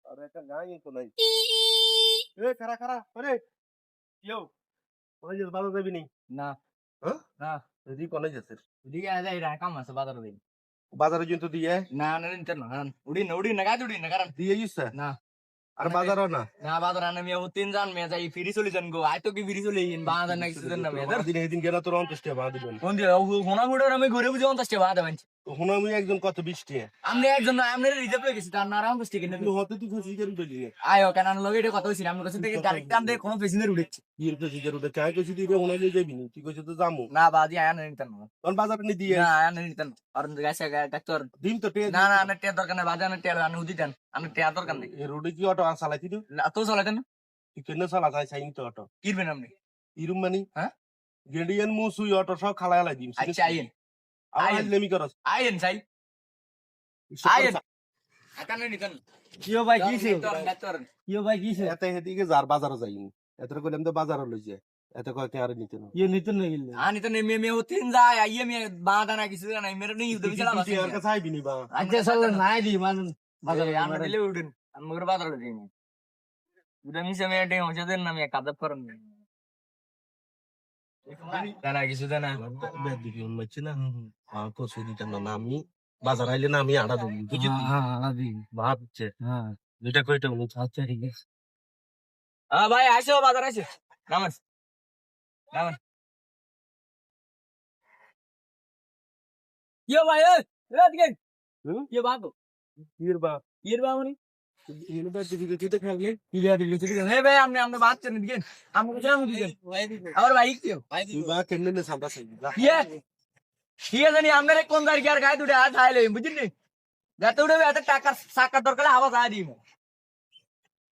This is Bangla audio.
আর একটা গাই তো নাই। এ খারা খারা আরে ইয়ো কলেজ বাজার যাবি নি? না হ্যাঁ না তুই কলেজ যাচ্ছিস? দিকে যাই রা কাম আছে বাজার দিন বাজারে কিন্তু দিয়ে না না নিতেন না উড়ি না গাছ উড়ি না কারণ দিয়ে গেছে না আর বাজারও না না বাজার আনে মিয়া তিন জান মিয়া যাই ফিরি চলে যান গো আই তো কি ফিরি চলে ইন বাজার না কিছু দেন না মিয়া দিন এদিন গেলা তোর 29 টাকা বাদ দিবেন। কোন দিয়ে হোনা গুড়ে আমি ঘুরে বুঝে 50 টাকা বাদ দেবেন তো হুনামি একজন কত 20 টাকা। আপনি একজন আপনি রিজার্ভ হয়ে গেছি তার না আরাম করতে কিনে কিন্তু হতে তুই খুশি করে দিলি। আয়ো কেন লগে এটা কথা হইছিল আমার কাছে থেকে ডাইরেক্ট টান দিয়ে কোনো পেছনে উড়েছে কি এর খুশি করে দে কাই কইছি দিবে হুনামি যাবি নি তুই কইছিস তো জামু। না বাদি আয়া না নিতেন না কোন বাজারে নি দিয়ে না আয়া না নিতেন আর গাছে ডাক্তার দিন তো টেয়া না না না টিয়া দরকার নাই বাজার না টিয়া আনি উদি দেন আমি টিয়া দরকার নেই এ রোডে কি অটো চালাইতি তুই? না তো চলাইতেন না তুই কেন চালা যাই সাইন তো অটো কিনবেন আপনি ইরুম মানি হ্যাঁ গেডিয়ান মুসুই অটো সব খালাই লাই দিম আচ্ছা আইন আইন লেমি করস আইন চাই আইন আকানে নিতেন কিও ভাই কিছে ডাক্তার কিও ভাই কিছে এতে হেদিকে যার বাজারে যাইনি এত কইলাম তো বাজারে লই যায় এত কয় তে আর নিতে না ইয়ে নিতে না গেল আনি তো নেমে মে হতিন যায় আইয়ে মে বাঁধা না কিছু না মেরে নেই উদে বিছালা তুই আর কাছে আইবি নি বা আচ্ছা চল নাই দি মান বাজার আমরা দিলে উঠেন আমরা বাজার দিই উদে মিছে মে ডে হচ্ছে দেন না মে কাদব করেন না কিছু দেন না বেদ দিবি মাইছে না হ্যাঁ কসু দিতাম না আমি বাজার আইলে না আমি আড়া দেব বুঝলি হ্যাঁ আদি ভাবছে হ্যাঁ যেটা কইটা বলি আচ্ছা ঠিক আছে ভাই আইসো বাজার আইসো নামান নামান ইয়ো ভাই এ দিকে ইয়ো বাগো ইর বা ইয়ের বামনি ইর বা দিবি কিতে খাইলে ইলিয়া দিলে ঠিক আছে হে ভাই আপনি বাত করেন দিকে আমাকে জানো দিকে আবার ভাই কিও তুই বা কেমনে না সামটা চাই ইয়ে ইয়ে জানি আপনার কোন জায়গায় আর গায়ে দুটো হাত হাইলে বুঝলি যাতে উঠে এত টাকার টাকার দরকার আওয়াজ আয় দিই